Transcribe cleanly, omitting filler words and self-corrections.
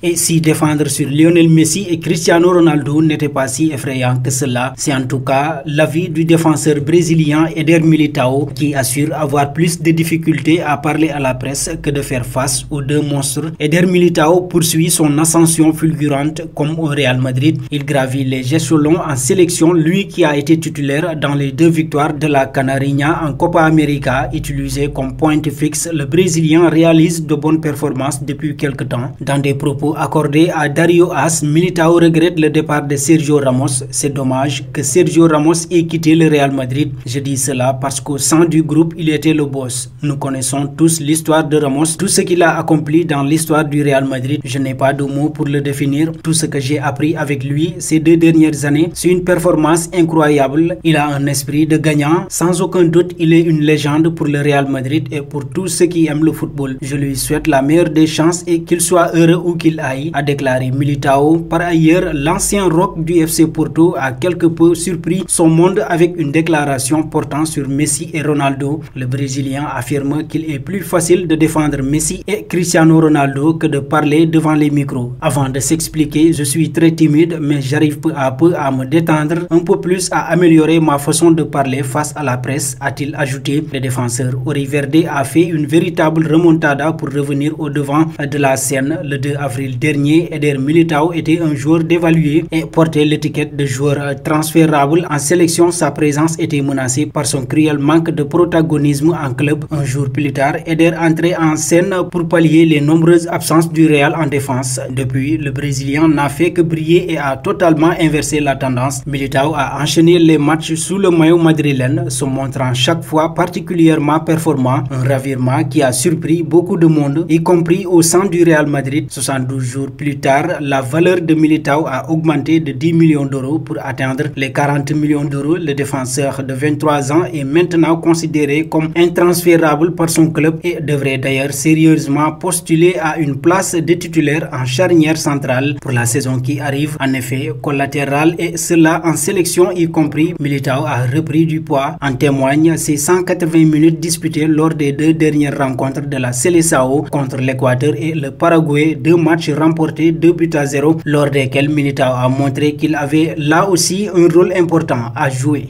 Et si défendre sur Lionel Messi et Cristiano Ronaldo n'était pas si effrayant que cela, c'est en tout cas l'avis du défenseur brésilien Eder Militão qui assure avoir plus de difficultés à parler à la presse que de faire face aux deux monstres. Eder Militão poursuit son ascension fulgurante comme au Real Madrid. Il gravit les échelons en sélection, lui qui a été titulaire dans les 2 victoires de la Canarinha en Copa América. Utilisé comme pointe fixe, le Brésilien réalise de bonnes performances depuis quelque temps. Dans des propos accordés à Dario As, Militão regrette le départ de Sergio Ramos. C'est dommage que Sergio Ramos ait quitté le Real Madrid. Je dis cela parce qu'au sein du groupe, il était le boss. Nous connaissons tous l'histoire de Ramos, tout ce qu'il a accompli dans l'histoire du Real Madrid. Je n'ai pas de mots pour le définir. Tout ce que j'ai appris avec lui ces 2 dernières années, c'est une performance incroyable. Il a un esprit de gagnant. Sans aucun doute, il est une légende pour le Real Madrid et pour tous ceux qui aiment le football. Je lui souhaite la meilleure des chances et qu'il soit heureux où qu'il aille, a déclaré Militão. Par ailleurs, l'ancien rock du FC Porto a quelque peu surpris son monde avec une déclaration portant sur Messi et Ronaldo. Le Brésilien affirme qu'il est plus facile de défendre Messi et Cristiano Ronaldo que de parler devant les micros. Avant de s'expliquer, je suis très timide mais j'arrive peu à me détendre un peu plus, à améliorer ma façon de parler face à la presse, a-t-il ajouté. Le défenseur Auriverde a fait une véritable remontada pour revenir au devant de la scène. Le 2 avril dernier, Eder Militão était un joueur dévalué et portait l'étiquette de joueur transférable. En sélection, sa présence était menacée par son cruel manque de protagonisme en club. Un jour plus tard, Eder entrait en scène pour pallier les nombreuses absences du Real en défense. Depuis, le Brésilien n'a fait que briller et a totalement inversé la tendance. Militão a enchaîné les matchs sous le maillot madrilène, se montrant chaque fois particulièrement performant, un revirement qui a surpris beaucoup de monde, y compris au sein du Real Madrid. 72 jours plus tard, la valeur de Militão a augmenté de 10 millions d'euros pour atteindre les 40 millions d'euros. Le défenseur de 23 ans est maintenant considéré comme intransférable par son club et devrait d'ailleurs sérieusement postuler à une place de titulaire en charnière centrale pour la saison qui arrive. En effet, collatéral et cela en sélection y compris, Militão a repris du poids. En témoignent ses 180 minutes disputées lors des 2 dernières rencontres de la Seleção contre l'Équateur et le Paraguay, 2 matchs remportés 2-0 lors desquels Militão a montré qu'il avait là aussi un rôle important à jouer.